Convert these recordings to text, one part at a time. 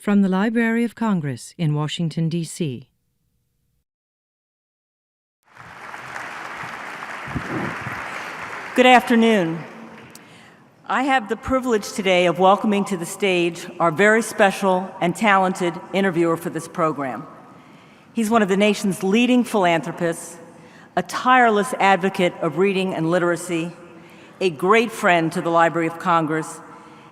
From the Library of Congress in Washington, D.C. Good afternoon. I have the privilege today of welcoming to the stage our very special and talented interviewer for this program. He's one of the nation's leading philanthropists, a tireless advocate of reading and literacy, a great friend to the Library of Congress,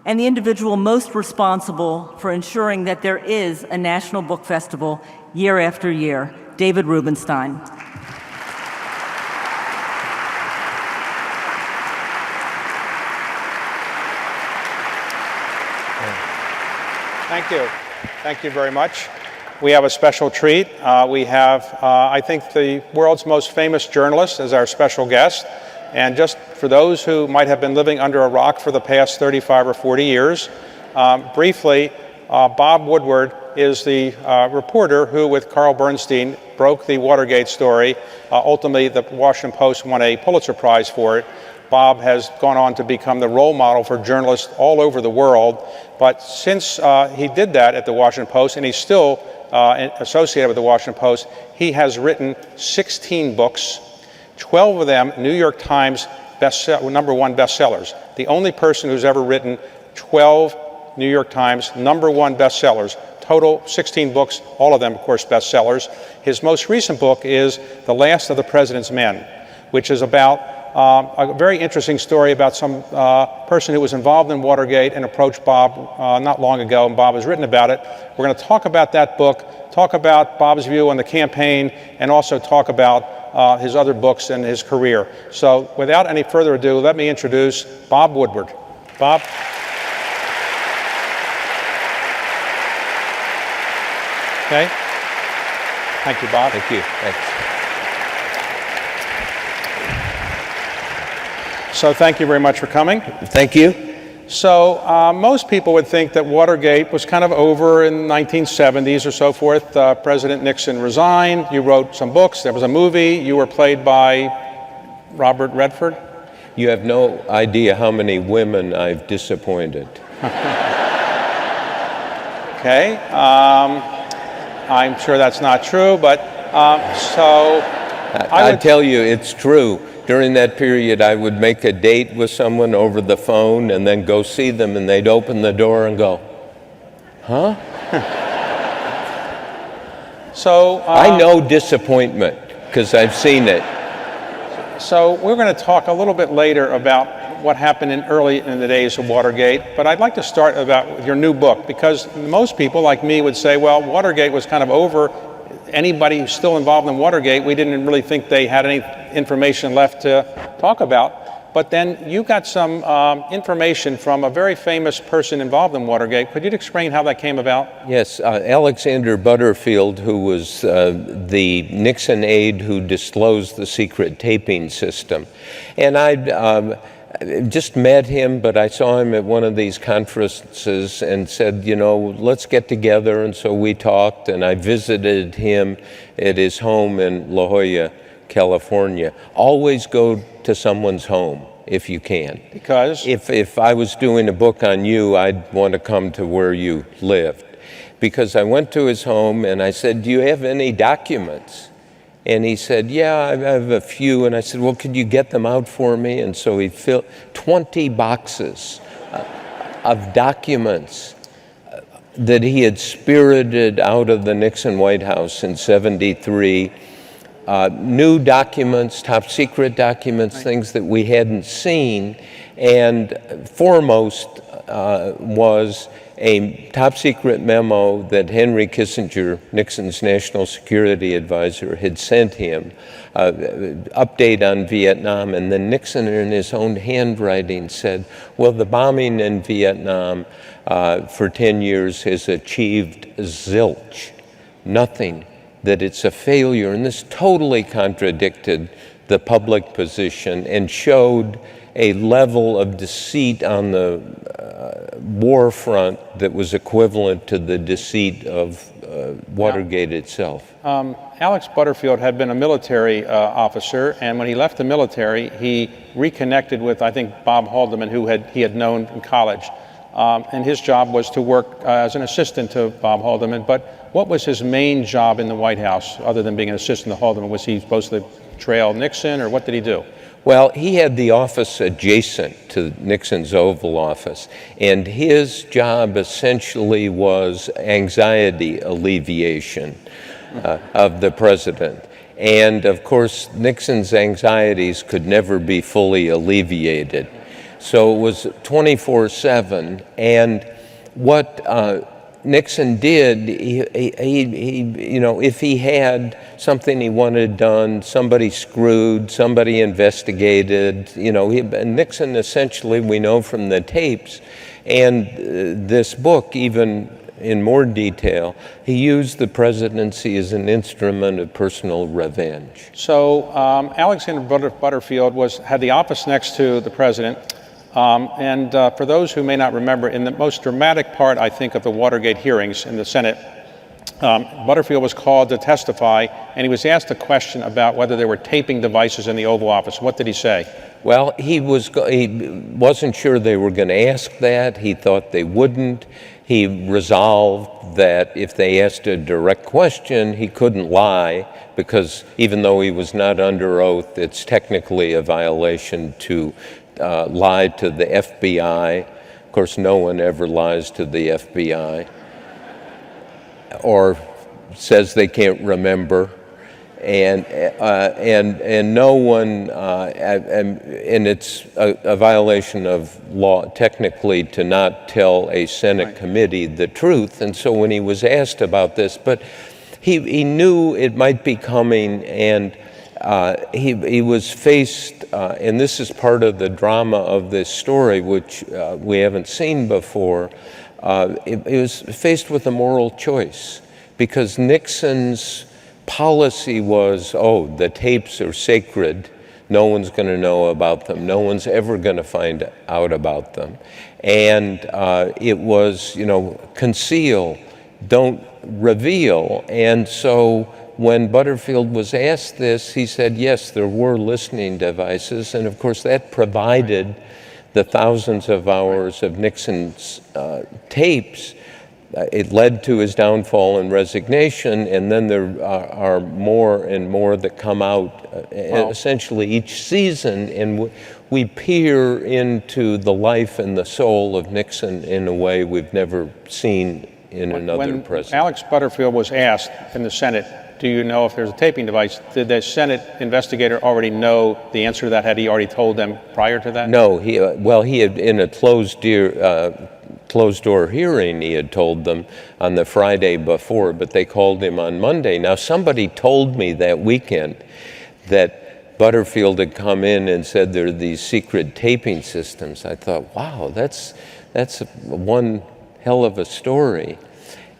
and the individual most responsible for ensuring that there is a National Book Festival year after year, David Rubenstein. Thank you. Thank you very much. We have a special treat. We have, I think, the world's most famous journalist as our special guest. And just for those who might have been living under a rock for the past 35 or 40 years, briefly, Bob Woodward is the reporter who, with Carl Bernstein, broke the Watergate story. Ultimately, the Washington Post won a Pulitzer Prize for it. Bob has gone on to become the role model for journalists all over the world. But since he did that at the Washington Post, and he's still associated with the Washington Post, he has written 16 books, 12 of them New York Times #1 bestsellers. The only person who's ever written 12 New York Times #1 bestsellers. Total 16 books, all of them, of course, bestsellers. His most recent book is The Last of the President's Men, which is about a very interesting story about some person who was involved in Watergate and approached Bob not long ago, and Bob has written about it. We're going to talk about that book, talk about Bob's view on the campaign, and also talk about his other books and his career. So without any further ado, let me introduce Bob Woodward. Bob? Okay. Thank you, Bob. Thank you. Thanks. So thank you very much for coming. Thank you. So most people would think that Watergate was kind of over in the 1970s or so forth. President Nixon resigned. You wrote some books. There was a movie. You were played by Robert Redford. You have no idea how many women I've disappointed. Okay. I'm sure that's not true, but so I tell you, it's true. During that period, I would make a date with someone over the phone and then go see them, and they'd open the door and go, huh? So I know disappointment because I've seen it. So we're going to talk a little bit later about what happened early in the days of Watergate, but I'd like to start about your new book, because most people like me would say, well, Watergate was kind of over. Anybody who's still involved in Watergate, we didn't really think they had any information left to talk about. But then you got some information from a very famous person involved in Watergate. Could you explain how that came about? Yes, Alexander Butterfield, who was the Nixon aide who disclosed the secret taping system. And I'd just met him, but I saw him at one of these conferences and said, you know, let's get together. And so we talked, and I visited him at his home in La Jolla, California. Always go to someone's home if you can. Because? If I was doing a book on you, I'd want to come to where you lived. Because I went to his home and I said, do you have any documents? And he said, yeah, I have a few. And I said, well, could you get them out for me? And so he filled 20 boxes of documents that he had spirited out of the Nixon White House in '73. New documents, top secret documents, right. Things that we hadn't seen. And foremost was a top secret memo that Henry Kissinger, Nixon's national security advisor, had sent him, update on Vietnam. And then Nixon, in his own handwriting, said, well, the bombing in Vietnam for 10 years has achieved zilch, nothing, that it's a failure. And this totally contradicted the public position and showed a level of deceit on the war front that was equivalent to the deceit of Watergate itself. Alex Butterfield had been a military officer, and when he left the military, he reconnected with, I think, Bob Haldeman, who he had known in college. and his job was to work as an assistant to Bob Haldeman. But what was his main job in the White House, other than being an assistant to Haldeman? Was he supposed to trail Nixon, or what did he do? Well, he had the office adjacent to Nixon's Oval Office, and his job essentially was anxiety alleviation of the president. And of course, Nixon's anxieties could never be fully alleviated. So it was 24/7, and what Nixon did, if he had something he wanted done, somebody screwed, somebody investigated, Nixon essentially, we know from the tapes and this book, even in more detail, he used the presidency as an instrument of personal revenge. So Alexander Butterfield had the office next to the president. And for those who may not remember, in the most dramatic part, I think, of the Watergate hearings in the Senate, Butterfield was called to testify, and he was asked a question about whether there were taping devices in the Oval Office. What did he say? Well, he wasn't sure they were going to ask that. He thought they wouldn't. He resolved that if they asked a direct question, he couldn't lie, because even though he was not under oath, it's technically a violation to lie to the FBI. Of course, no one ever lies to the FBI or says they can't remember, and no one, and it's a violation of law technically to not tell a Senate committee the truth. And so when he was asked about this, but he knew it might be coming, and he was faced, and this is part of the drama of this story, which we haven't seen before. He was faced with a moral choice, because Nixon's policy was, the tapes are sacred. No one's going to know about them. No one's ever going to find out about them. And it was, conceal, don't reveal. And so when Butterfield was asked this, he said, yes, there were listening devices. And of course, that provided the thousands of hours of Nixon's tapes. It led to his downfall and resignation. And then there are more and more that come out essentially each season. And we peer into the life and the soul of Nixon in a way we've never seen in another president. When Alex Butterfield was asked in the Senate, do you know if there's a taping device, did the Senate investigator already know the answer to that? Had he already told them prior to that? No, he had, in a closed door hearing, he had told them on the Friday before, but they called him on Monday. Now, somebody told me that weekend that Butterfield had come in and said there are these secret taping systems. I thought, wow, that's one hell of a story.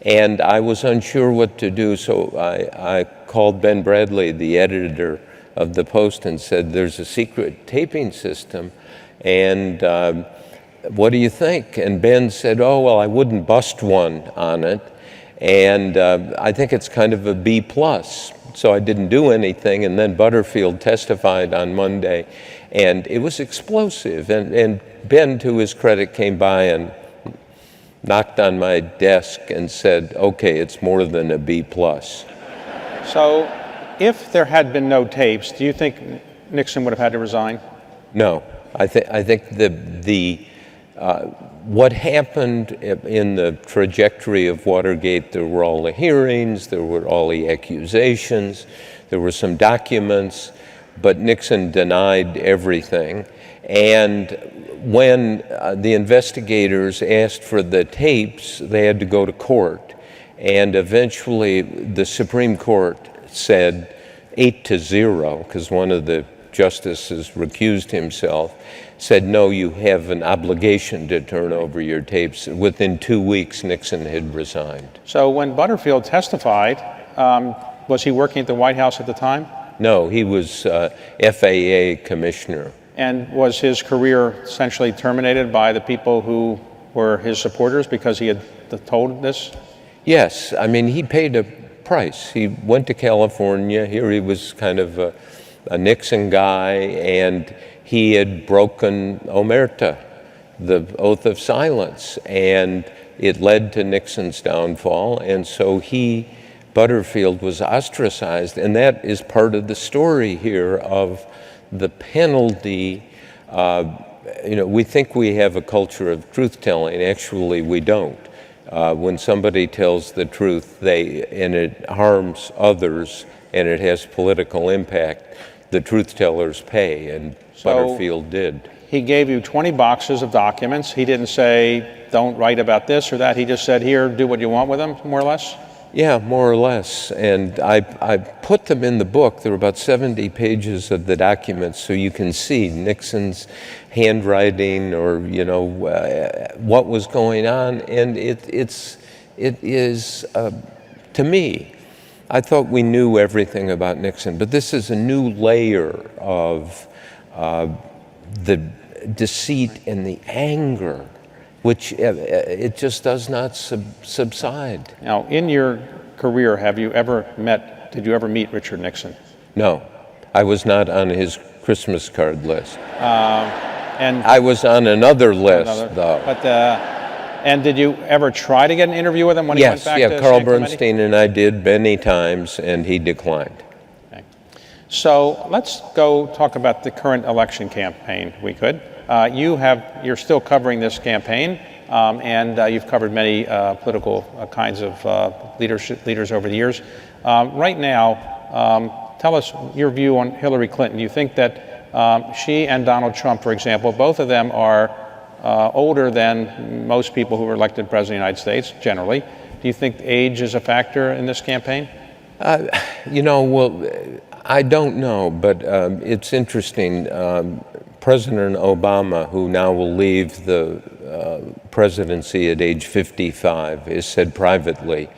And I was unsure what to do, so I called Ben Bradley, the editor of the Post, and said, there's a secret taping system, and what do you think? And Ben said, well, I wouldn't bust one on it, and I think it's kind of a B+. So I didn't do anything, and then Butterfield testified on Monday, and it was explosive. And Ben, to his credit, came by and knocked on my desk and said, okay, it's more than a B+. So if there had been no tapes, do you think Nixon would have had to resign? No. I think what happened in the trajectory of Watergate, there were all the hearings, there were all the accusations, there were some documents, but Nixon denied everything. And when the investigators asked for the tapes, they had to go to court. And eventually the Supreme Court said 8-0, because one of the justices recused himself, said, no, you have an obligation to turn over your tapes. Within 2 weeks, Nixon had resigned. So when Butterfield testified, was he working at the White House at the time? No, he was FAA commissioner. And was his career essentially terminated by the people who were his supporters because he had told this? Yes, I mean, he paid a price. He went to California. Here he was kind of a Nixon guy, and he had broken omerta. the oath of silence, and it led to Nixon's downfall, and so Butterfield was ostracized, and that is part of the story here of the penalty. We think we have a culture of truth-telling. Actually, we don't. When somebody tells the truth, and it harms others, and it has political impact, the truth-tellers pay, and Butterfield did. He gave you 20 boxes of documents. He didn't say, don't write about this or that. He just said, here, do what you want with them, more or less? Yeah, more or less. And I put them in the book. There were about 70 pages of the documents, so you can see Nixon's handwriting or, what was going on. And it is, to me, I thought we knew everything about Nixon, but this is a new layer of the deceit and the anger, which it just does not subside. Now, in your career, did you ever meet Richard Nixon? No, I was not on his Christmas card list. And I was on another list, though. But, and did you ever try to get an interview with him when he went back to Yes, Carl San Bernstein and I did many times, and he declined. Okay. So let's go talk about the current election campaign, if we could. You're still covering this campaign, and you've covered many political kinds of leaders over the years. Right now, tell us your view on Hillary Clinton. You think that she and Donald Trump, for example, both of them are older than most people who were elected president of the United States, generally. Do you think age is a factor in this campaign? Well, I don't know, but it's interesting. President Obama, who now will leave the presidency at age 55, has said privately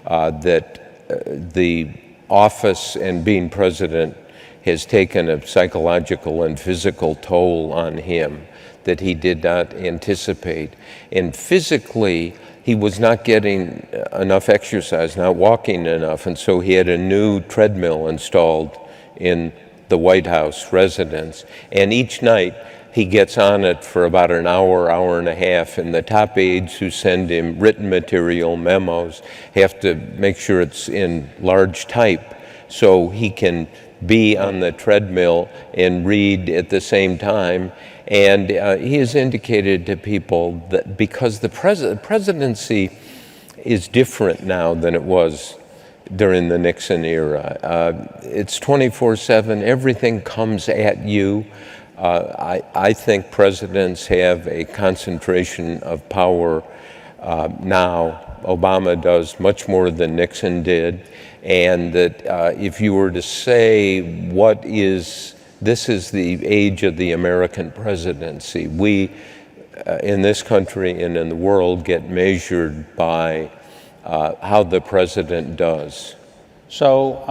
that the office and being president has taken a psychological and physical toll on him that he did not anticipate. And physically, he was not getting enough exercise, not walking enough, and so he had a new treadmill installed in the White House residence. And each night, he gets on it for about an hour, hour and a half, and the top aides who send him written material, memos, have to make sure it's in large type so he can be on the treadmill and read at the same time. And he has indicated to people that because the presidency is different now than it was during the Nixon era. It's 24/7, everything comes at you. I think presidents have a concentration of power now. Obama does much more than Nixon did. And that if you were to say this is the age of the American presidency, we in this country and in the world get measured by how the president does. So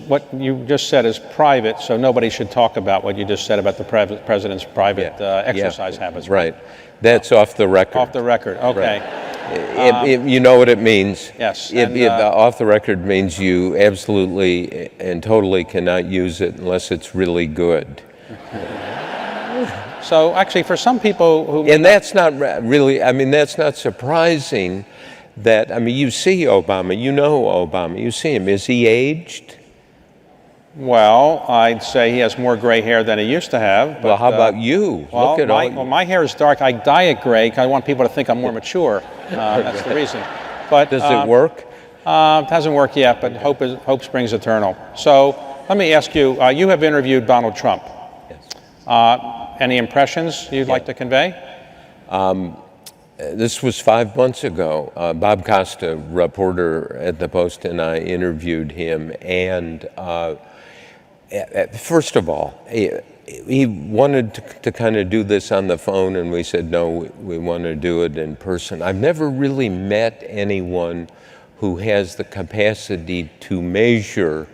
what you just said is private, so nobody should talk about what you just said about the president's private exercise habits. Right. That's off the record. Off the record, okay. Right. You know what it means. Yes. Off the record means you absolutely and totally cannot use it unless it's really good. So actually, for some people who... And that's not really, that's not surprising that, you see Obama, you know Obama, you see him. Is he aged? Well, I'd say he has more gray hair than he used to have. But, well, how about you? Well, my hair is dark. I dye it gray because I want people to think I'm more mature. That's the reason. But does it work? It hasn't worked yet, but hope springs eternal. So let me ask you, you have interviewed Donald Trump. Yes. Any impressions you'd like to convey? This was 5 months ago. Bob Costa, reporter at the Post, and I interviewed him, and first of all, he wanted to kind of do this on the phone, and we said, no, we want to do it in person. I've never really met anyone who has the capacity to measure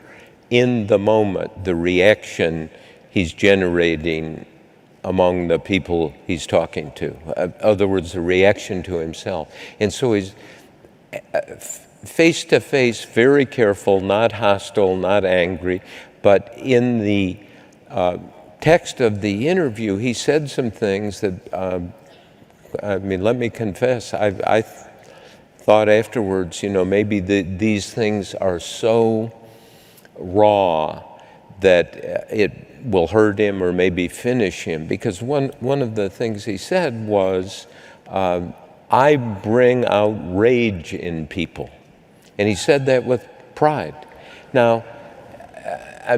in the moment the reaction he's generating among the people he's talking to. In other words, the reaction to himself. And so he's face to face, very careful, not hostile, not angry, but in the text of the interview, he said some things that, let me confess, I thought afterwards, maybe these things are so raw that it will hurt him or maybe finish him. Because one of the things he said was, I bring out rage in people. And he said that with pride. Now,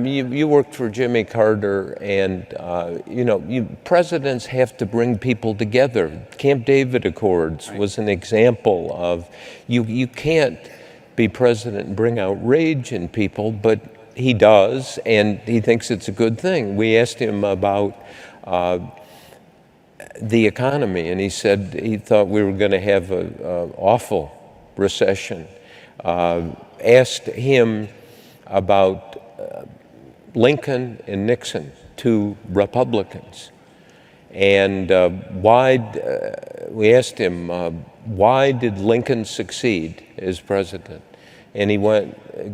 you worked for Jimmy Carter, and presidents have to bring people together. Camp David Accords was an example of you can't be president and bring out rage in people, but he does, and he thinks it's a good thing. We asked him about the economy, and he said he thought we were going to have an awful recession. Asked him about Lincoln and Nixon, two Republicans, and we asked him, why did Lincoln succeed as president? And he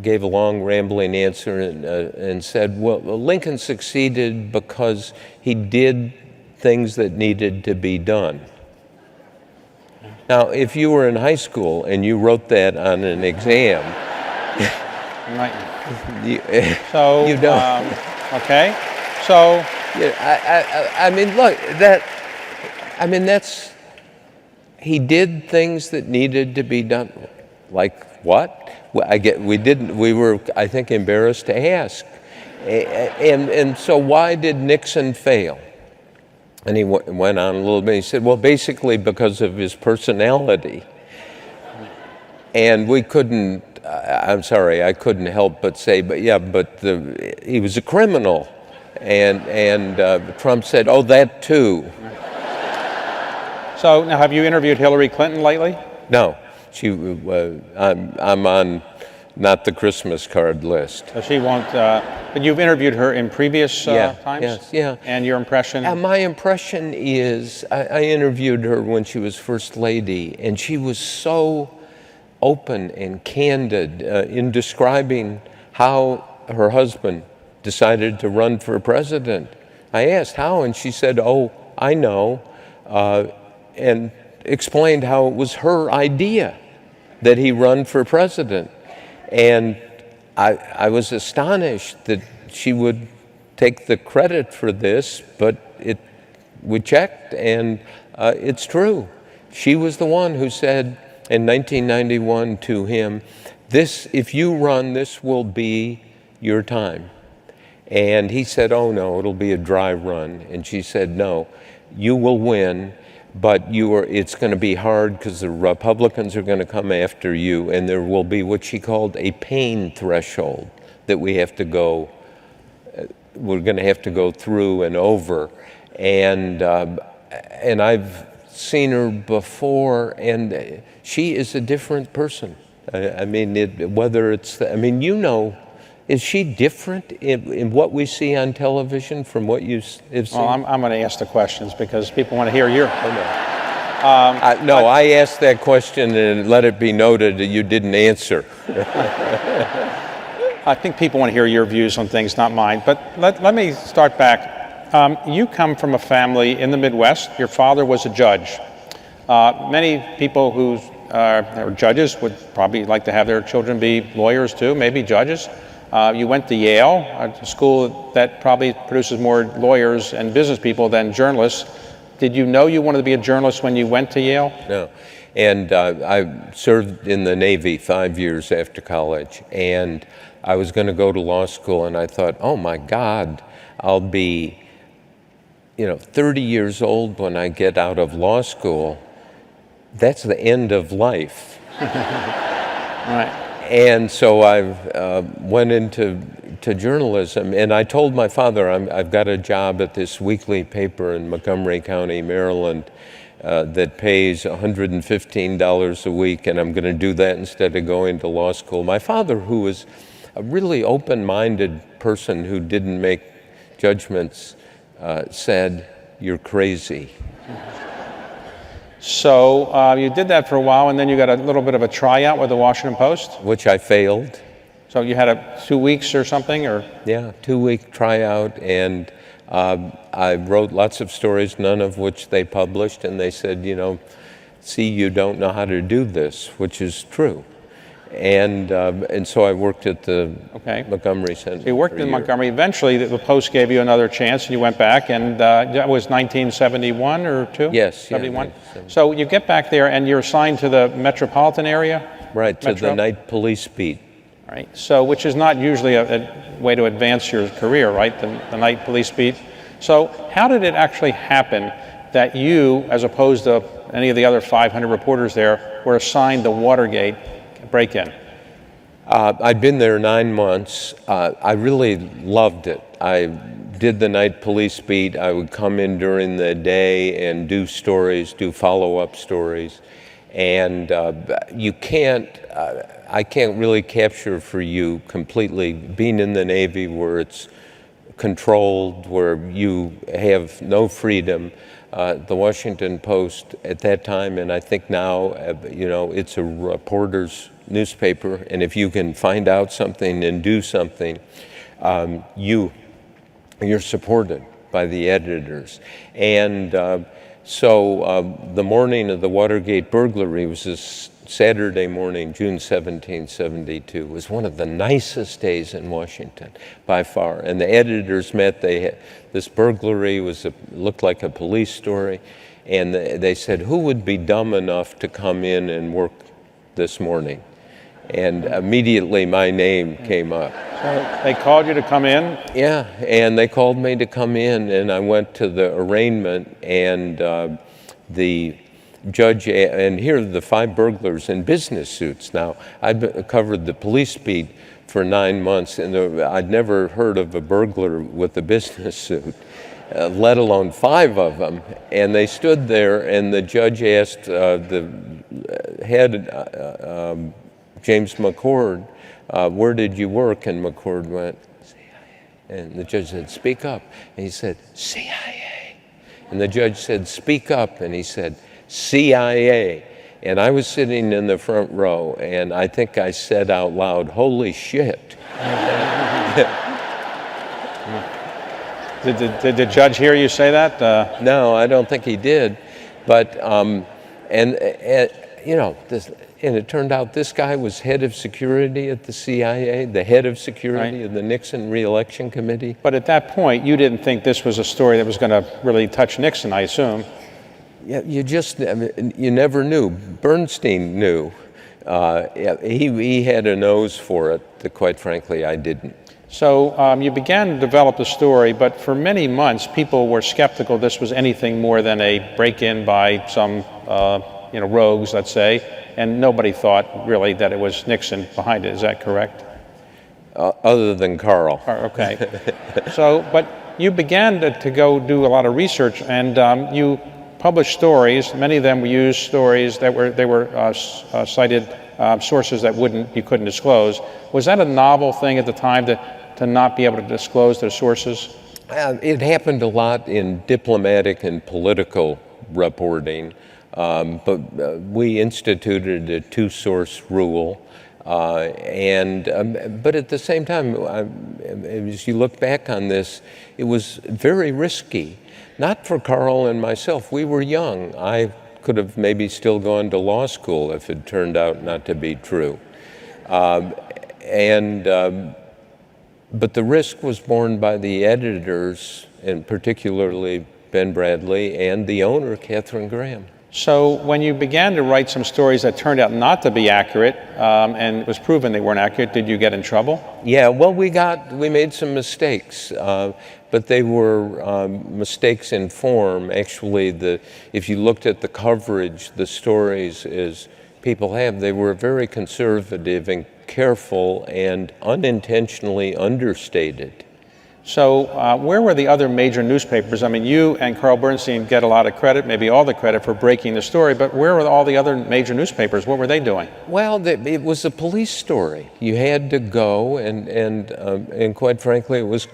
gave a long rambling answer and said, well, Lincoln succeeded because he did things that needed to be done. Now, if you were in high school and you wrote that on an exam, so you don't. Okay, so yeah, that's he did things that needed to be done. Like what? We were, I think, embarrassed to ask. And so why did Nixon fail? And he went on a little bit. He said, well, basically because of his personality. And we couldn't, I'm sorry, I couldn't help but say, he was a criminal. And Trump said, oh, that too. So now, have you interviewed Hillary Clinton lately? No. I'm on not the Christmas card list. So she won't, but you've interviewed her in previous times? Yes, yeah. And your impression? My impression is, I interviewed her when she was First Lady, and she was so open and candid in describing how her husband decided to run for president. I asked how, and she said, oh, I know, and explained how it was her idea that he run for president. And I was astonished that she would take the credit for this, but we checked, and it's true. She was the one who said in 1991 to him, if you run, this will be your time. And he said, oh no, it'll be a dry run. And she said, no, you will win, but it's going to be hard because the Republicans are going to come after you, and there will be what she called a pain threshold that we're going to have to go through and over. And I've seen her before, and she is a different person. Is she different in what we see on television from what you have seen? Well, I'm going to ask the questions because people want to hear your. I asked that question, and let it be noted that you didn't answer. I think people want to hear your views on things, not mine. But let me start back. You come from a family in the Midwest. Your father was a judge. Many people who are judges would probably like to have their children be lawyers too, maybe judges. You went to Yale, a school that probably produces more lawyers and business people than journalists. Did you know you wanted to be a journalist when you went to Yale? No. And I served in the Navy 5 years after college, and I was going to go to law school, and I thought, oh my God, I'll be 30 years old when I get out of law school. That's the end of life. Right. And so I went into journalism, and I told my father, I've got a job at this weekly paper in Montgomery County, Maryland, that pays $115 a week, and I'm going to do that instead of going to law school. My father, who was a really open-minded person who didn't make judgments, said, "You're crazy." So you did that for a while, and then you got a little bit of a tryout with the Washington Post? Which I failed. So you had 2 weeks or something, or? Yeah, 2-week tryout, and I wrote lots of stories, none of which they published, and they said, you know, see, you don't know how to do this, which is true. And so I worked at the Montgomery Center. So you worked in Montgomery. Eventually, the Post gave you another chance, and you went back, and that was 1971 or 2? Yes, 71. Yeah, so you get back there, and you're assigned to the metropolitan area? Right, to the night police beat. Right. So, which is not usually a way to advance your career, right? The night police beat. So, how did it actually happen that you, as opposed to any of the other 500 reporters there, were assigned the Watergate break-in? I'd been there 9 months. I really loved it. I did the night police beat. I would come in during the day and do stories, do follow-up stories. And I can't really capture for you completely being in the Navy where it's controlled, where you have no freedom. The Washington Post at that time, and I think now, you know, it's a reporter's newspaper, and if you can find out something and do something, you're supported by the editors. And so the morning of the Watergate burglary was this Saturday morning, June 1772, was one of the nicest days in Washington by far. And the editors met. This burglary looked like a police story, and they said, who would be dumb enough to come in and work this morning? And immediately my name came up. So they called you to come in? Yeah, and they called me to come in, and I went to the arraignment, and the judge, and here are the 5 burglars in business suits. Now, I'd covered the police beat for 9 months, and I'd never heard of a burglar with a business suit, let alone 5 of them. And they stood there, and the judge asked the head, James McCord, where did you work? And McCord went, CIA. And the judge said, speak up. And he said, CIA. And the judge said, speak up. And he said, CIA. And I was sitting in the front row, and I think I said out loud, holy shit. Did the judge hear you say that? No, I don't think he did. But, you know, and it turned out this guy was head of security at the CIA, the head of security of the Nixon re-election committee. But at that point, you didn't think this was a story that was going to really touch Nixon, I assume. Yeah, you never knew. Bernstein knew. He had a nose for it that, quite frankly, I didn't. So you began to develop the story, but for many months, people were skeptical this was anything more than a break-in by some rogues, let's say, and nobody thought really that it was Nixon behind it. Is that correct? Other than Carl. Okay. So, but you began to go do a lot of research, and you published stories. Many of them used stories that were cited sources that you couldn't disclose. Was that a novel thing at the time to not be able to disclose their sources? It happened a lot in diplomatic and political reporting, but we instituted a 2-source rule. But at the same time, as you look back on this, it was very risky. Not for Carl and myself. We were young. I could have maybe still gone to law school if it turned out not to be true. But the risk was borne by the editors, and particularly Ben Bradley, and the owner, Katharine Graham. So when you began to write some stories that turned out not to be accurate, and it was proven they weren't accurate, did you get in trouble? Yeah, well, we made some mistakes, but they were mistakes in form. Actually, if you looked at the coverage, the stories as people have, they were very conservative and careful and unintentionally understated. So where were the other major newspapers? I mean, you and Carl Bernstein get a lot of credit, maybe all the credit for breaking the story, but where were all the other major newspapers? What were they doing? Well, it was a police story. You had to go, and quite frankly, it was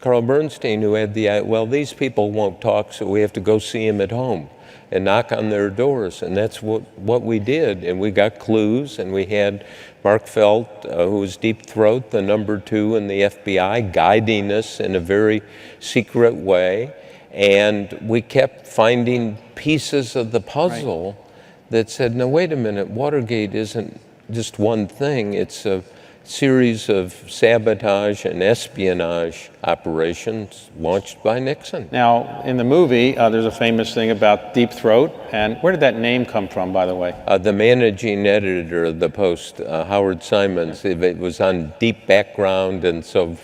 Carl Bernstein who had well, these people won't talk, so we have to go see him at home and knock on their doors. And that's what we did. And we got clues, and we had Mark Felt, who was Deep Throat, the number 2 in the FBI, guiding us in a very secret way. And we kept finding pieces of the puzzle that said, no, wait a minute, Watergate isn't just one thing. It's a series of sabotage and espionage operations launched by Nixon. Now, in the movie, there's a famous thing about Deep Throat, and where did that name come from, by the way? The managing editor of the Post, Howard Simons, it was on Deep Background, and so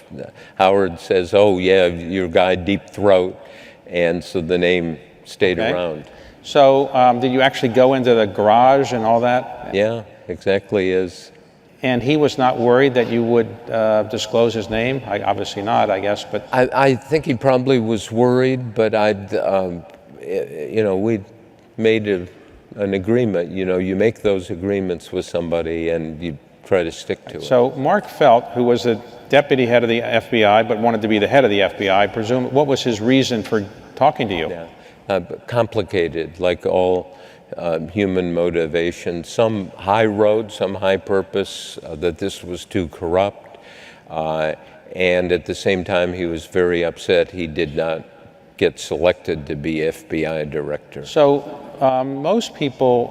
Howard says, oh yeah, your guy Deep Throat, and so the name stayed around. So did you actually go into the garage and all that? Yeah, exactly. And he was not worried that you would disclose his name? Obviously not, I guess. But I think he probably was worried, but we made an agreement. You make those agreements with somebody and you try to stick to it. So Mark Felt, who was the deputy head of the FBI but wanted to be the head of the FBI, what was his reason for talking to you? Yeah. Complicated, like all human motivation, some high road, some high purpose, that this was too corrupt. And at the same time, he was very upset he did not get selected to be FBI director. So most people,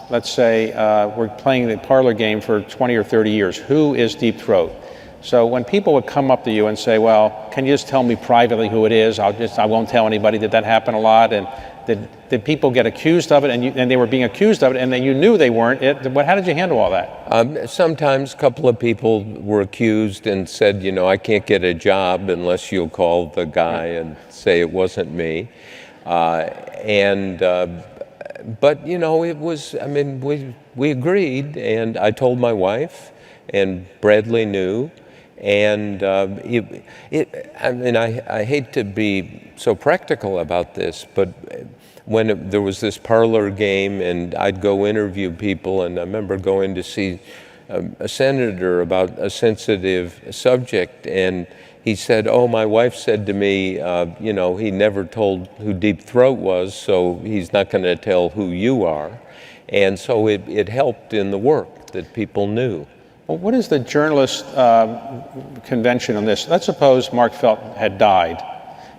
let's say, were playing the parlor game for 20 or 30 years. Who is Deep Throat? So when people would come up to you and say, well, can you just tell me privately who it is? I won't tell anybody. Did that happen a lot? And did people get accused of it, and they were being accused of it, and then you knew they weren't it? How did you handle all that? Sometimes a couple of people were accused and said, I can't get a job unless you'll call the guy and say it wasn't me. But it was, we agreed, and I told my wife, and Bradley knew. And I hate to be so practical about this, but when there was this parlor game and I'd go interview people, and I remember going to see a senator about a sensitive subject, and he said, oh, my wife said to me, he never told who Deep Throat was, so he's not going to tell who you are. And so it helped in the work that people knew. Well, what is the journalist convention on this? Let's suppose Mark Felt had died,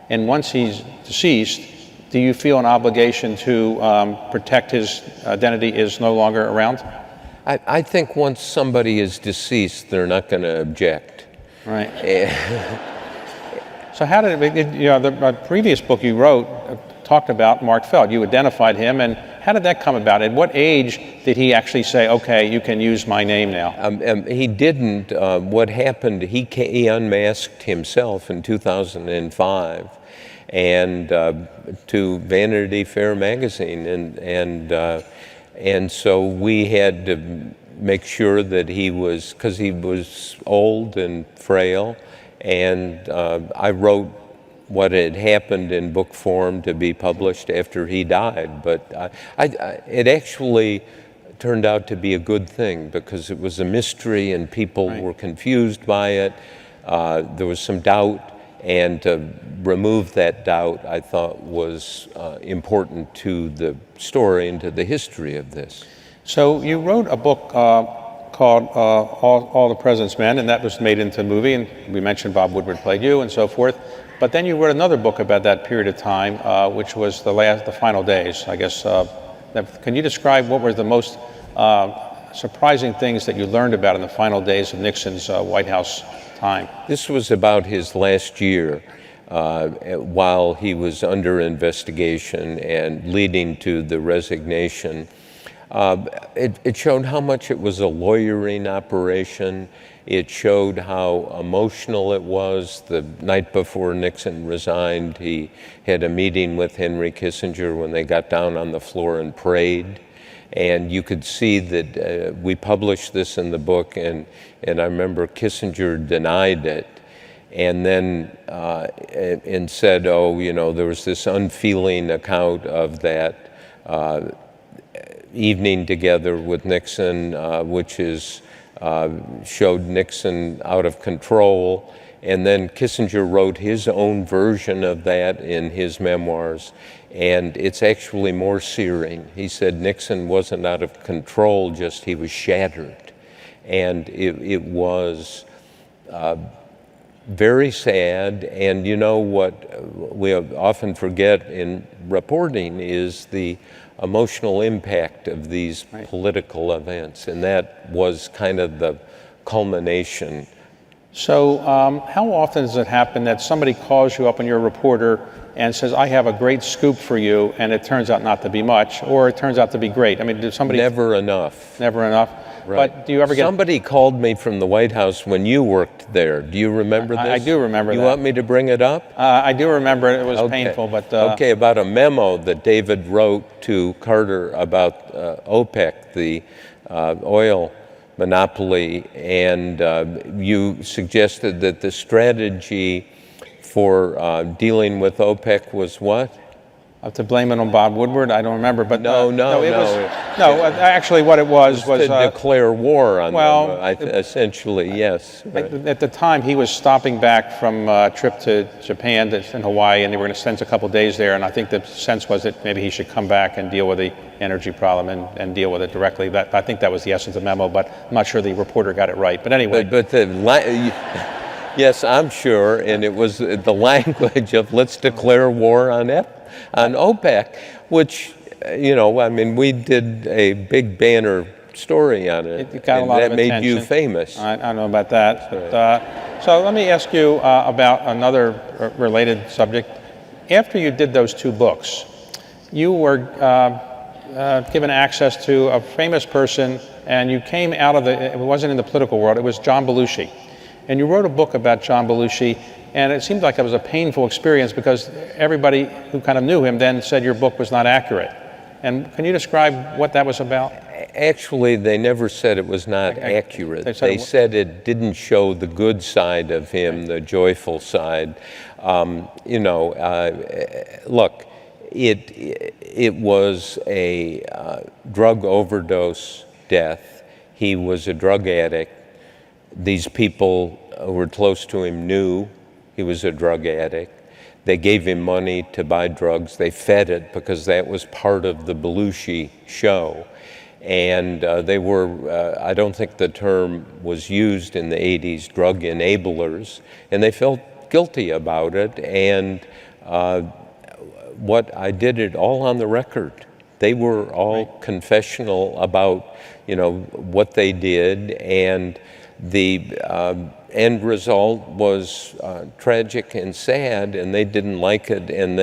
and once he's deceased, do you feel an obligation to protect his identity is no longer around? I think once somebody is deceased, they're not going to object. Right. So how did the previous book you wrote talked about Mark Felt. You identified him, and how did that come about? At what age did he actually say, okay, you can use my name now? He didn't. What happened, he unmasked himself in 2005 and to Vanity Fair magazine, and so we had to make sure that he was, because he was old and frail, and I wrote what had happened in book form to be published after he died. But it actually turned out to be a good thing, because it was a mystery and people were confused by it. There was some doubt, and to remove that doubt, I thought, was important to the story and to the history of this. So you wrote a book called All the President's Men, and that was made into a movie, and we mentioned Bob Woodward played you and so forth. But then you wrote another book about that period of time, which was the final days, I guess. Can you describe what were the most surprising things that you learned about in the final days of Nixon's White House time? This was about his last year, while he was under investigation and leading to the resignation. It showed how much it was a lawyering operation. It showed how emotional it was. The night before Nixon resigned, he had a meeting with Henry Kissinger when they got down on the floor and prayed. And you could see that we published this in the book, and I remember Kissinger denied it, and then and said, oh, there was this unfeeling account of that evening together with Nixon, which showed Nixon out of control. And then Kissinger wrote his own version of that in his memoirs. And it's actually more searing. He said Nixon wasn't out of control, just he was shattered. And it was very sad. And you know what we often forget in reporting is the emotional impact of these political events. And that was kind of the culmination. So how often does it happen that somebody calls you up and you're a reporter and says, I have a great scoop for you, and it turns out not to be much, or it turns out to be great? I mean, does somebody... Never enough. Never enough? Right. But do you ever get... Somebody called me from the White House when you worked there. Do you remember this? I do remember that. You want me to bring it up? I do remember it. It was painful, but... Okay, about a memo that David wrote to Carter about OPEC, the oil monopoly, and you suggested that the strategy for dealing with OPEC was what? To blame it on Bob Woodward? I don't remember, but... Actually what it was to declare war on them, essentially, yes. Right. At the time, he was stopping back from a trip to Japan in Hawaii, and they were going to spend a couple days there, and I think the sense was that maybe he should come back and deal with the energy problem and deal with it directly. I think that was the essence of the memo, but I'm not sure the reporter got it right. But anyway... Yes, I'm sure, and it was the language of let's declare war on OPEC, which, you know, I mean, we did a big banner story on it. It got a lot of attention. That made you famous. I don't know about that. But, so let me ask you about another related subject. After you did those two books, you were given access to a famous person, and you came out of it wasn't in the political world, it was John Belushi. And you wrote a book about John Belushi, and it seemed like it was a painful experience because everybody who kind of knew him then said your book was not accurate. And can you describe what that was about? Actually, they never said it was not accurate. They said it didn't show the good side of him, the joyful side. Look, it was a drug overdose death. He was a drug addict. These people who were close to him knew he was a drug addict. They gave him money to buy drugs. They fed it because that was part of the Belushi show. And they were, I don't think the term was used in the 80s, drug enablers. And they felt guilty about it. And I did it all on the record. They were all confessional about, what they did. And the end result was tragic and sad, and they didn't like it, and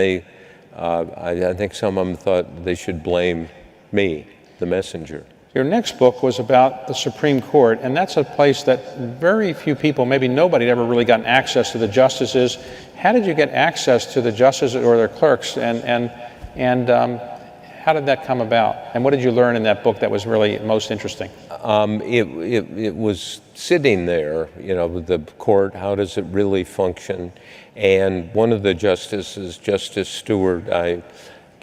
I think some of them thought they should blame me, the messenger. Your next book was about the Supreme Court, and that's a place that very few people, maybe nobody, had ever really gotten access to the justices. How did you get access to the justices or their clerks, and how did that come about? And what did you learn in that book that was really most interesting? It was sitting there, with the court, how does it really function? And one of the justices, Justice Stewart, I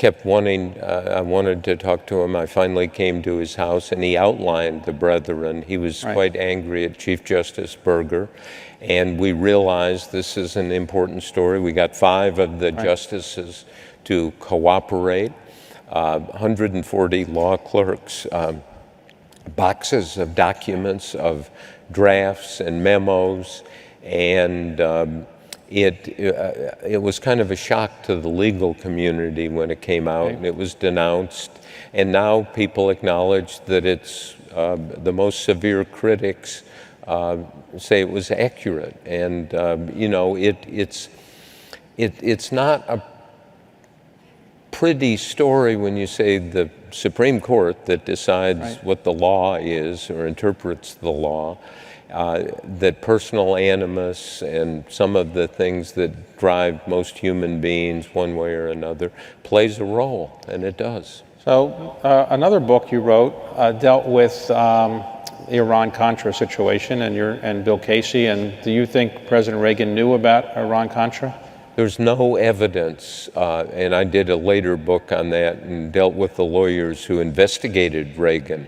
wanted to talk to him. I finally came to his house, and he outlined the brethren. He was quite angry at Chief Justice Burger, and we realized this is an important story. We got 5 of the justices to cooperate. 140 law clerks, boxes of documents, of drafts and memos, and it was kind of a shock to the legal community when it came out, and it was denounced. And now people acknowledge that it's the most severe critics say it was accurate, and it's not a pretty story when you say the Supreme Court that decides what the law is or interprets the law, that personal animus and some of the things that drive most human beings one way or another plays a role, and it does. So another book you wrote dealt with the Iran-Contra situation and Bill Casey, and do you think President Reagan knew about Iran-Contra? There's no evidence, and I did a later book on that and dealt with the lawyers who investigated Reagan,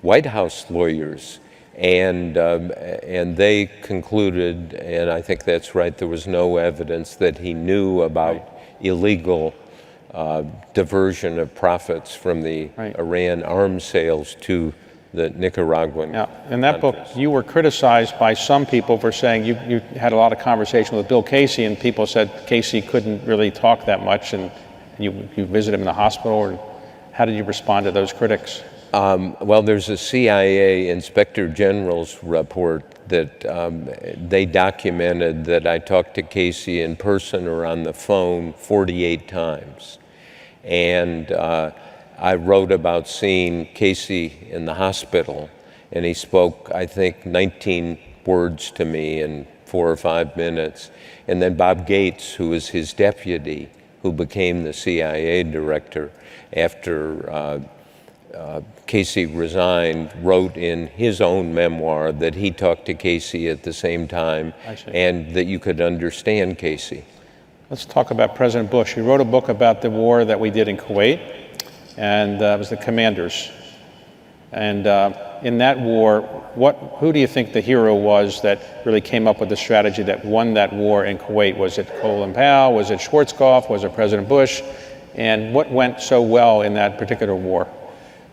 White House lawyers, and they concluded, and I think that's right, there was no evidence that he knew about illegal diversion of profits from the Iran arms sales to the Nicaraguan. Now, in that book, you were criticized by some people for saying you had a lot of conversation with Bill Casey, and people said Casey couldn't really talk that much, and you visited him in the hospital. Or how did you respond to those critics? Well, there's a CIA Inspector General's report that they documented that I talked to Casey in person or on the phone 48 times. And I wrote about seeing Casey in the hospital, and he spoke, I think, 19 words to me in 4 or 5 minutes. And then Bob Gates, who was his deputy, who became the CIA director after Casey resigned, wrote in his own memoir that he talked to Casey at the same time and that you could understand Casey. Let's talk about President Bush. He wrote a book about the war that we did in Kuwait, and it was the Commanders. And in that war, who do you think the hero was that really came up with the strategy that won that war in Kuwait? Was it Colin Powell? Was it Schwarzkopf? Was it President Bush? And what went so well in that particular war?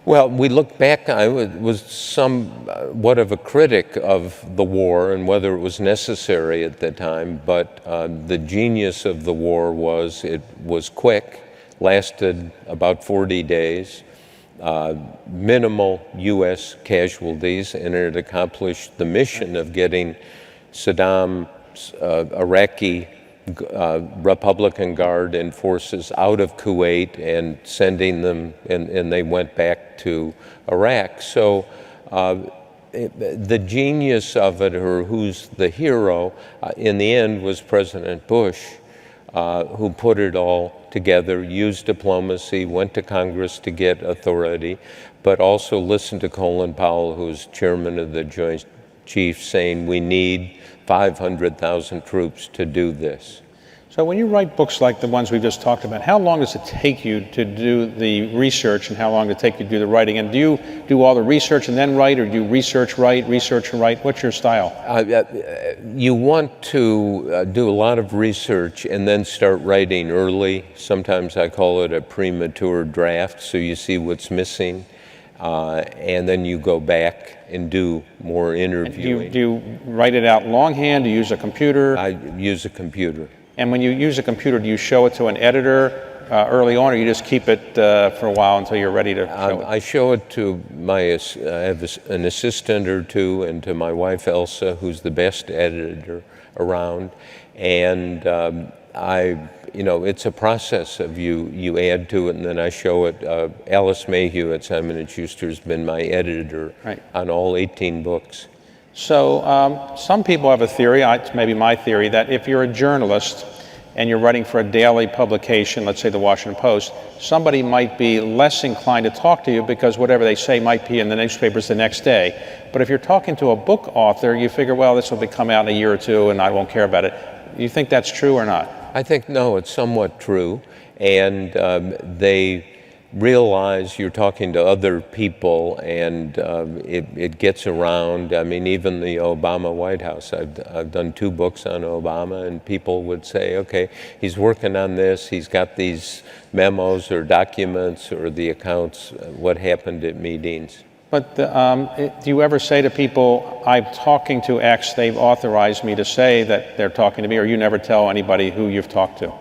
Well, we look back, I was somewhat of a critic of the war and whether it was necessary at the time, but the genius of the war was it was quick, lasted about 40 days, minimal U.S. casualties, and it accomplished the mission of getting Saddam's Iraqi Republican Guard and forces out of Kuwait and sending them, and they went back to Iraq. So the genius of it, or who's the hero, in the end was President Bush, who put it all together, used diplomacy, went to Congress to get authority, but also listened to Colin Powell, who's chairman of the Joint Chiefs, saying we need 500,000 troops to do this. So when you write books like the ones we've just talked about, how long does it take you to do the research, and how long does it take you to do the writing? And do you do all the research and then write, or do you research and write? What's your style? You want to do a lot of research and then start writing early. Sometimes I call it a premature draft, so you see what's missing. And then you go back and do more interviewing. Do you write it out longhand? Do you use a computer? I use a computer. And when you use a computer, do you show it to an editor early on, or you just keep it for a while until you're ready to show it? I show it to I have an assistant or two, and to my wife Elsa, who's the best editor around. And it's a process of you add to it, and then I show it. Alice Mayhew at Simon & Schuster has been my editor on all 18 books. So some people have a theory, it's maybe my theory, that if you're a journalist and you're writing for a daily publication, let's say the Washington Post, somebody might be less inclined to talk to you because whatever they say might be in the newspapers the next day. But if you're talking to a book author, you figure, well, this will come out in a year or two and I won't care about it. You think that's true or not? I think, no, it's somewhat true. And they realize you're talking to other people, and it gets around. I mean, even the Obama White House, I've done 2 books on Obama, and people would say, okay, he's working on this, he's got these memos or documents or the accounts, what happened at meetings. But do you ever say to people, I'm talking to X, they've authorized me to say that they're talking to me, or you never tell anybody who you've talked to?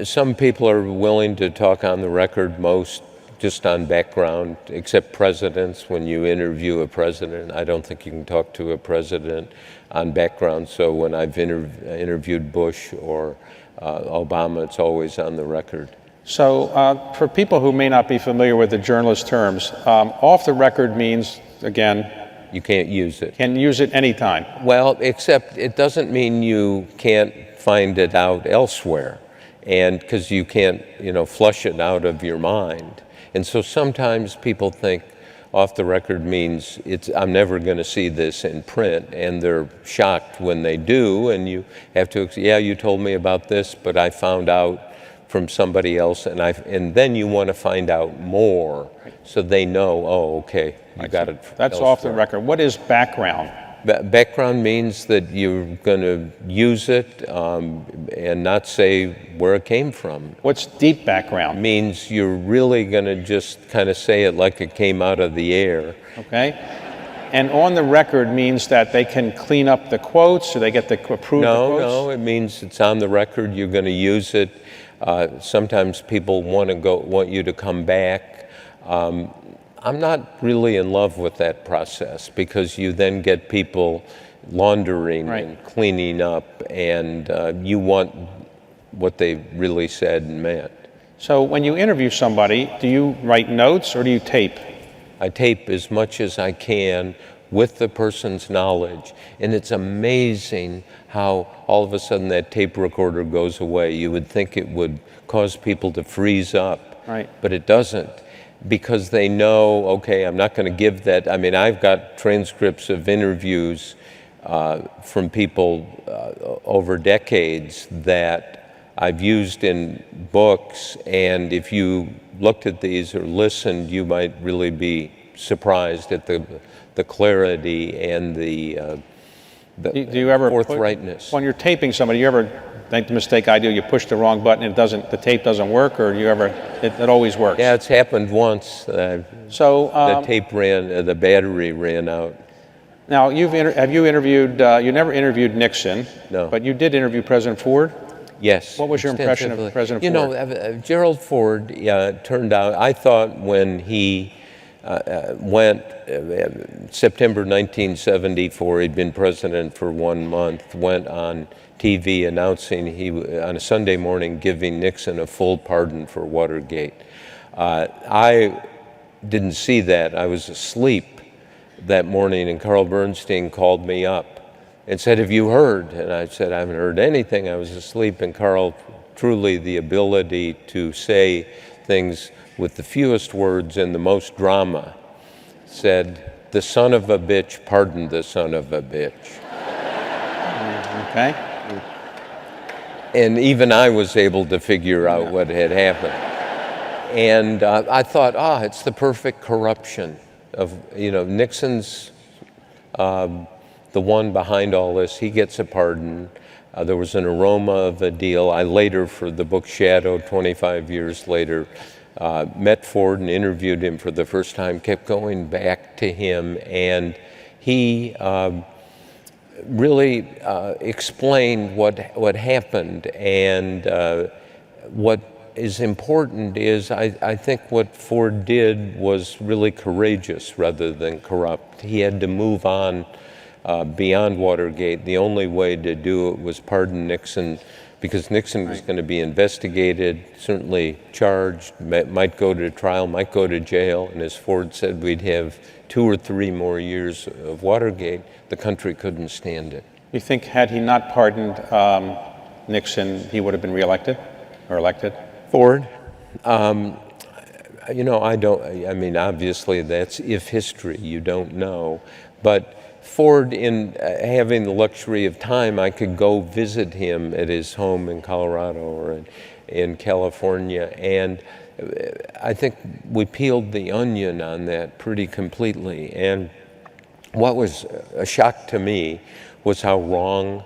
Some people are willing to talk on the record, most just on background, except presidents. When you interview a president, I don't think you can talk to a president on background. So when I've interviewed Bush or Obama, it's always on the record. So for people who may not be familiar with the journalist terms, off the record means, again, you can't use it. Can use it anytime. Well, except it doesn't mean you can't find it out elsewhere, and because you can't, flush it out of your mind. And so sometimes people think off the record means I'm never going to see this in print, and they're shocked when they do, and you have to, yeah, you told me about this, but I found out from somebody else, and then you want to find out more, so they know, oh, okay, you got it. That's elsewhere. off the record. What is background? Background means that you're going to use it and not say where it came from. What's deep background? Means you're really going to just kind of say it like it came out of the air. Okay. And on the record means that they can clean up the quotes, or they get to approve the quotes? No, it means it's on the record. You're going to use it. Sometimes people want you to come back. I'm not really in love with that process, because you then get people laundering and cleaning up, and you want what they really said and meant. So when you interview somebody, do you write notes or do you tape? I tape as much as I can with the person's knowledge, and it's amazing how all of a sudden that tape recorder goes away. You would think it would cause people to freeze up, but it doesn't, because they know, okay, I'm not going to give that. I mean, I've got transcripts of interviews from people over decades that I've used in books, and if you looked at these or listened, you might really be surprised at the clarity and the Do you ever forthrightness. when you're taping somebody, you ever make the mistake I do? You push the wrong button and the tape doesn't work, or it always works? Yeah, it's happened once. So The battery ran out. now have you interviewed? You never interviewed Nixon, No. but you did interview President Ford. Yes. What was your impression of President Ford? You know, Gerald Ford turned out, I thought when he went, September 1974, he'd been president for 1 month, went on TV announcing on a Sunday morning, giving Nixon a full pardon for Watergate. I didn't see that. I was asleep that morning, and Carl Bernstein called me up and said, "Have you heard?" And I said, "I haven't heard anything. I was asleep." And Carl, truly the ability to say things with the fewest words and the most drama, said, "The son of a bitch pardoned the son of a bitch." Okay. And even I was able to figure out what had happened. And I thought, it's the perfect corruption of, Nixon's the one behind all this. He gets a pardon. There was an aroma of a deal. I later, for the book Shadow, 25 years later, met Ford and interviewed him for the first time, kept going back to him, and he really explained what happened. And what is important is I think what Ford did was really courageous rather than corrupt. He had to move on beyond Watergate. The only way to do it was pardon Nixon, because Nixon was going to be investigated, certainly charged, might go to trial, might go to jail, and as Ford said, we'd have 2 or 3 more years of Watergate. The country couldn't stand it. You think had he not pardoned Nixon, he would have been reelected or elected? Ford? Obviously that's if history, you don't know. But Ford, in having the luxury of time, I could go visit him at his home in Colorado or in California, and I think we peeled the onion on that pretty completely. And what was a shock to me was how wrong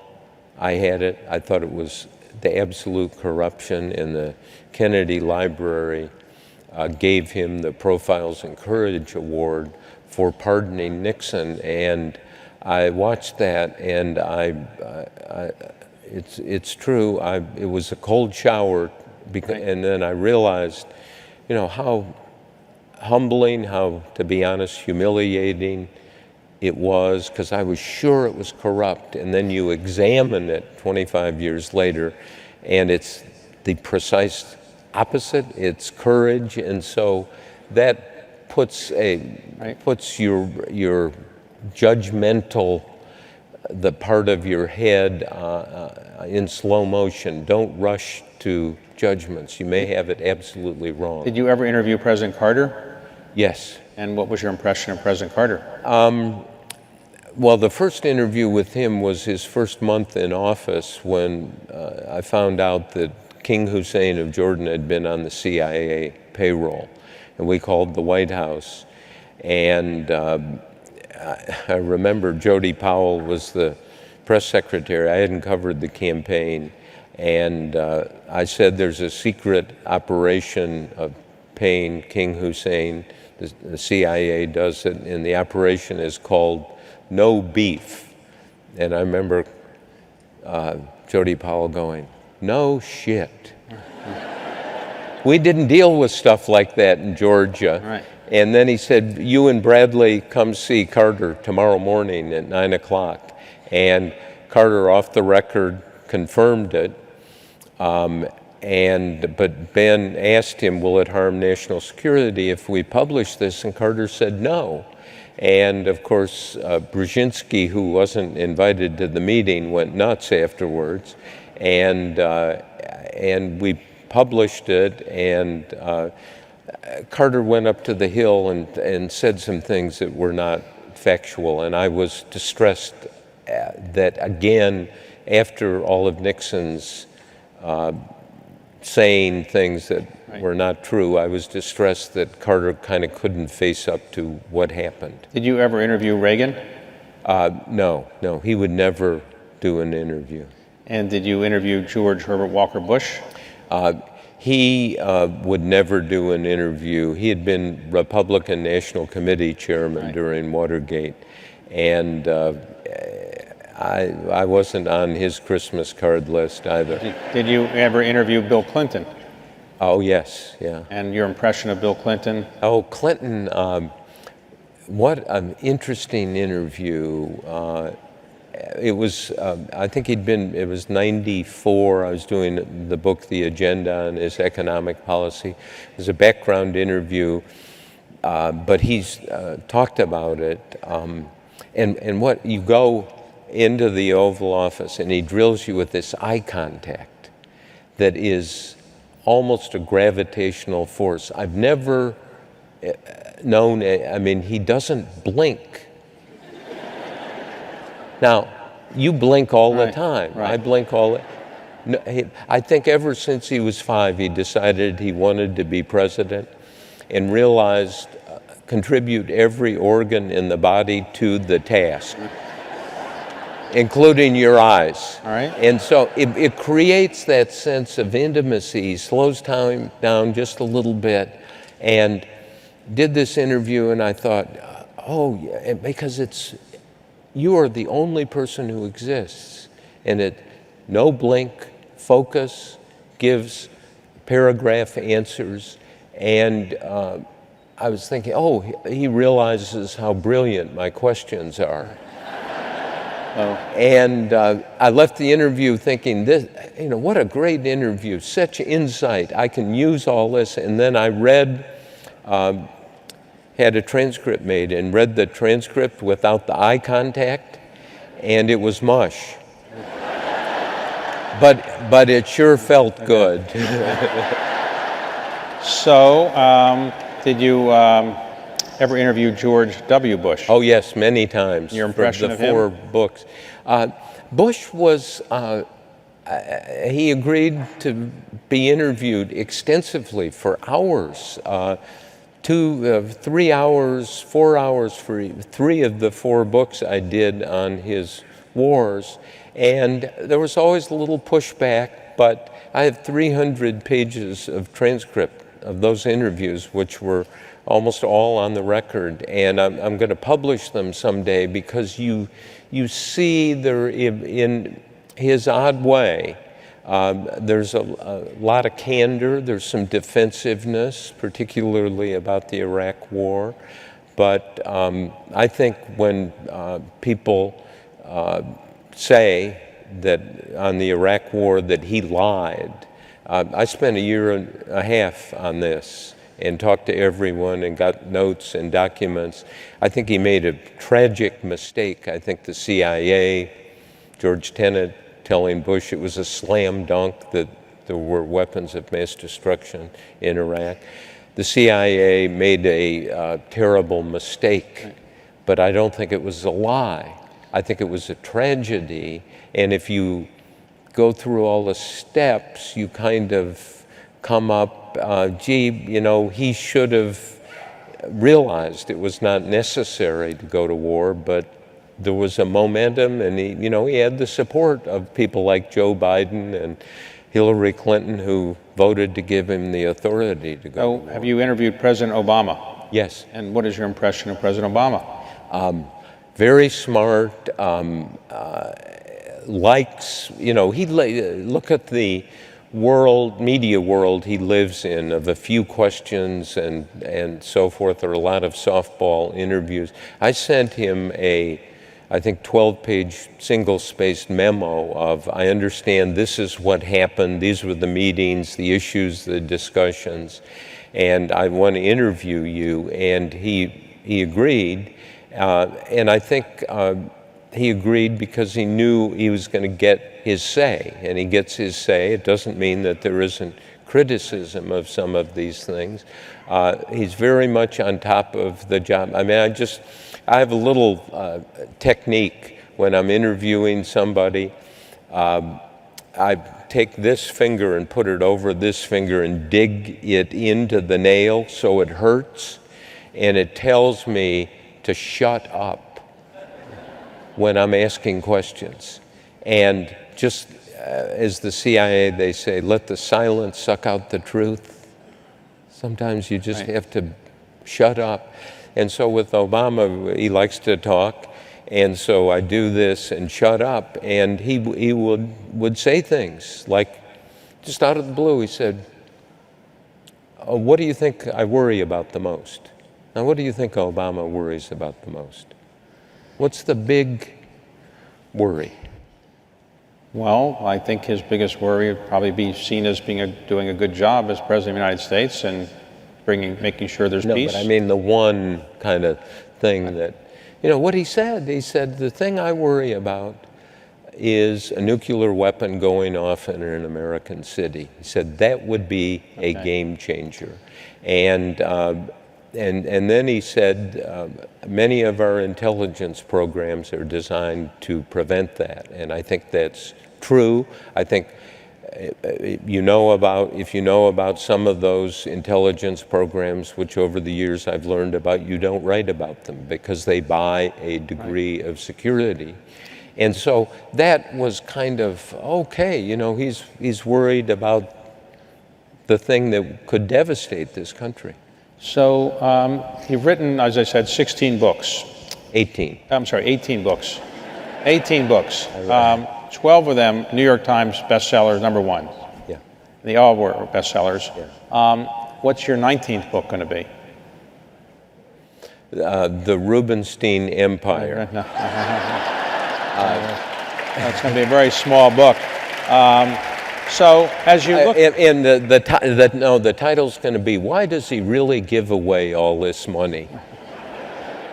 I had it. I thought it was the absolute corruption, and the Kennedy Library gave him the Profiles in Courage Award for pardoning Nixon, and I watched that, and it's true. It was a cold shower, and then I realized, how humbling, how, to be honest, humiliating it was, because I was sure it was corrupt, and then you examine it 25 years later, and it's the precise opposite. It's courage, and so that puts your judgmental, the part of your head in slow motion. Don't rush to judgments. You may have it absolutely wrong. Did you ever interview President Carter? Yes. And what was your impression of President Carter? Well, the first interview with him was his first month in office, when I found out that King Hussein of Jordan had been on the CIA payroll. And we called the White House. And I remember Jody Powell was the press secretary. I hadn't covered the campaign, and I said there's a secret operation of paying King Hussein. The CIA does it, and the operation is called No Beef. And I remember Jody Powell going, "No shit." We didn't deal with stuff like that in Georgia. Right. And then he said, "You and Bradley come see Carter tomorrow morning at 9 o'clock. And Carter, off the record, confirmed it. But Ben asked him, will it harm national security if we publish this? And Carter said no. And of course, Brzezinski, who wasn't invited to the meeting, went nuts afterwards. And we published it, and Carter went up to the Hill and said some things that were not factual. And I was distressed that, again, after all of Nixon's saying things that were not true, I was distressed that Carter kind of couldn't face up to what happened. Did you ever interview Reagan? No, he would never do an interview. And did you interview George Herbert Walker Bush? He would never do an interview. He had been Republican National Committee chairman during Watergate, and I wasn't on his Christmas card list either. Did you ever interview Bill Clinton? Oh, yes, yeah. And your impression of Bill Clinton? Oh, Clinton, what an interesting interview. It was, I think it was 94, I was doing the book, The Agenda, on his economic policy. It was a background interview, but he's talked about it. And what, you go into the Oval Office and he drills you with this eye contact that is almost a gravitational force. I've never known, he doesn't blink. Now, you blink all the time. Right. I blink all the I think ever since he was 5, he decided he wanted to be president and realized contribute every organ in the body to the task, including your eyes. All right. And so it creates that sense of intimacy, slows time down just a little bit, and did this interview, and I thought, oh, yeah, because you are the only person who exists, and no blink, focus, gives paragraph answers, and I was thinking, oh, he realizes how brilliant my questions are. And I left the interview thinking, what a great interview, such insight, I can use all this. And then I had a transcript made and read the transcript without the eye contact, and it was mush. But it sure felt good. So, did you ever interview George W. Bush? Oh, yes, many times. Your impression of him? For the 4 books. Bush was, he agreed to be interviewed extensively for hours. 3 hours, 4 hours for 3 of the 4 books I did on his wars. And there was always a little pushback, but I have 300 pages of transcript of those interviews, which were almost all on the record. And I'm going to publish them someday because you see there in his odd way, there's a lot of candor, there's some defensiveness, particularly about the Iraq War. But I think when people say that on the Iraq War that he lied, I spent 1.5 years on this and talked to everyone and got notes and documents. I think he made a tragic mistake. I think the CIA, George Tenet telling Bush it was a slam dunk that there were weapons of mass destruction in Iraq. The CIA made a terrible mistake, but I don't think it was a lie. I think it was a tragedy, and if you go through all the steps, you kind of come up, he should have realized it was not necessary to go to war, but there was a momentum, and he had the support of people like Joe Biden and Hillary Clinton, who voted to give him the authority to go to war. Have you interviewed President Obama? Yes. And what is your impression of President Obama? Very smart, likes, look at the media world he lives in, of a few questions and so forth, or a lot of softball interviews. I sent him I think 12-page single-spaced memo of, I understand this is what happened, these were the meetings, the issues, the discussions, and I want to interview you. And he agreed, and I think he agreed because he knew he was going to get his say, and he gets his say. It doesn't mean that there isn't criticism of some of these things. He's very much on top of the job. I mean, I have a little technique when I'm interviewing somebody. I take this finger and put it over this finger and dig it into the nail so it hurts, and it tells me to shut up when I'm asking questions. And just as the CIA, they say, let the silence suck out the truth. Sometimes you just have to shut up. And so with Obama, he likes to talk, and so I do this and shut up, and he would say things like, just out of the blue, he said, what do you think I worry about the most? Now, what do you think Obama worries about the most? What's the big worry? Well, I think his biggest worry would probably be seen as doing a good job as President of the United States and making sure there's peace. But I mean the one kind of thing that, what he said, the thing I worry about is a nuclear weapon going off in an American city. He said that would be a game changer. And then he said many of our intelligence programs are designed to prevent that, and I think that's true. I think if you know about some of those intelligence programs, which over the years I've learned about, you don't write about them because they buy a degree of security. And so that was kind of, okay, he's worried about the thing that could devastate this country. So you've written, as I said, 16 books. 18. I'm sorry, 18 books. 18 books. 12 of them, New York Times bestseller, #1. Yeah. They all were bestsellers. Yeah. What's your 19th book going to be? The Rubenstein Empire. That's going to be a very small book. So as you look, and the title's going to be, why does he really give away all this money?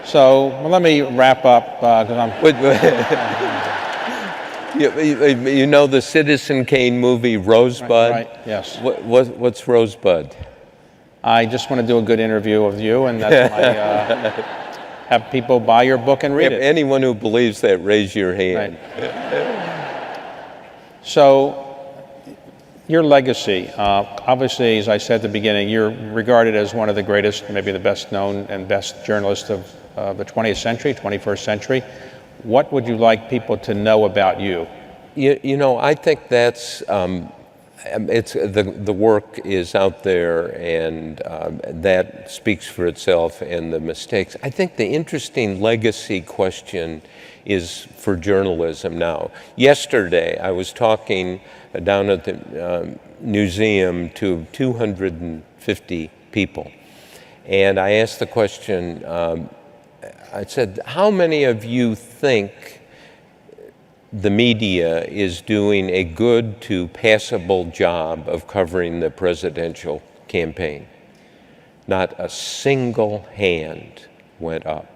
So let me wrap up because I'm. The Citizen Kane movie Rosebud. Right. Yes. What's Rosebud? I just want to do a good interview of you, and that's my. Have people buy your book and read it. Anyone who believes that, raise your hand. Right. So. Your legacy, obviously, as I said at the beginning, you're regarded as one of the greatest, maybe the best known and best journalist of the 20th century, 21st century. What would you like people to know about you? I think that's, the work is out there, and that speaks for itself, and the mistakes. I think the interesting legacy question is for journalism now. Yesterday, I was talking down at the museum to 250 people. And I asked the question, I said, how many of you think the media is doing a good to passable job of covering the presidential campaign? Not a single hand went up.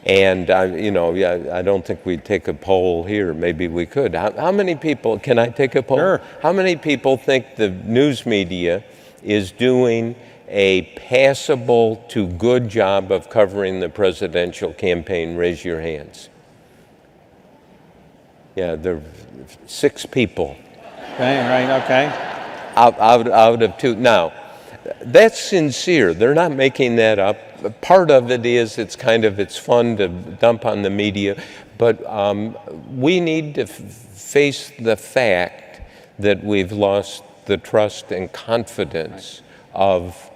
And I don't think we'd take a poll here. Maybe we could. How many people? Can I take a poll? Sure. How many people think the news media is doing a passable to good job of covering the presidential campaign? Raise your hands. Yeah, there are 6 people. Okay. Right. Okay. Out of 2. Now, That's sincere. They're not making that up. Part of it is it's fun to dump on the media, but we need to face the fact that we've lost the trust and confidence of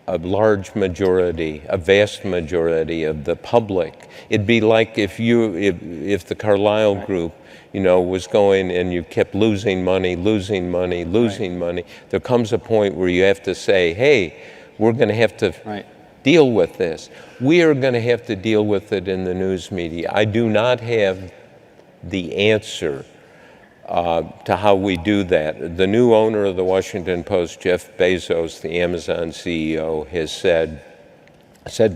a large majority, a vast majority of the public. It'd be like if the Carlyle Group, was going and you kept losing money. There comes a point where you have to say, hey, we're going to have to deal with this. We are going to have to deal with it in the news media. I do not have the answer to how we do that. The new owner of the Washington Post, Jeff Bezos, the Amazon CEO, has said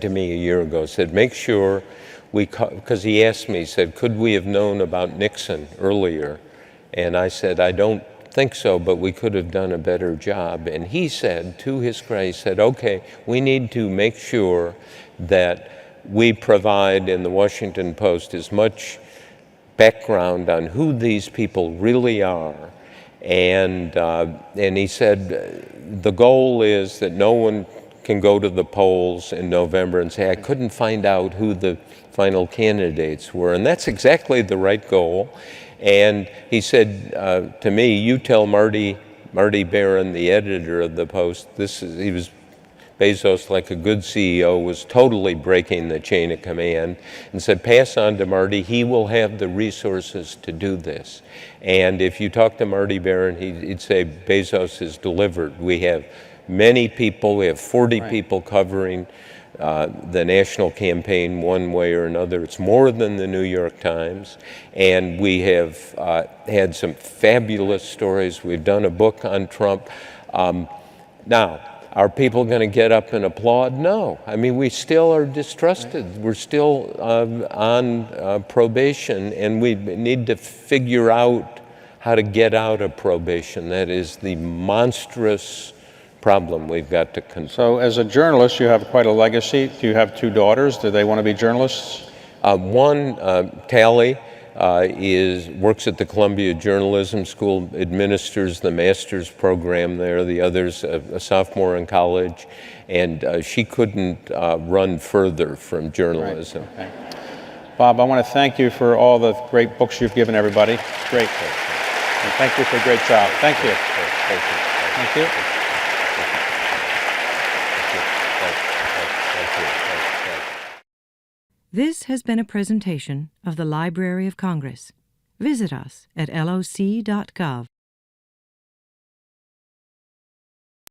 to me a year ago, make sure because he asked me, he said, could we have known about Nixon earlier? And I said, I don't think so, but we could have done a better job. And he said, to his credit, he said, okay, we need to make sure that we provide in the Washington Post as much background on who these people really are. And he said, the goal is that no one can go to the polls in November and say, I couldn't find out who the final candidates were. And that's exactly the right goal. And he said to me, you tell Marty Barron, the editor of the Post, Bezos, like a good CEO, was totally breaking the chain of command and said, pass on to Marty, he will have the resources to do this. And if you talk to Marty Barron, he'd say Bezos has delivered. We have many people, we have 40 people covering the national campaign one way or another. It's more than the New York Times. And we have had some fabulous stories. We've done a book on Trump. Now, are people going to get up and applaud? No. I mean, we still are distrusted. We're still on probation, and we need to figure out how to get out of probation. That is the monstrous problem we've got to confront. So as a journalist, you have quite a legacy. Do you have two daughters? Do they want to be journalists? One, Tally, works at the Columbia Journalism School, administers the master's program there. The other's a sophomore in college, and she couldn't run further from journalism. Right. Okay. Bob, I want to thank you for all the great books you've given everybody. It's great. And thank you for a great job. Thank you. Thank you. Thank you. This has been a presentation of the Library of Congress. Visit us at loc.gov.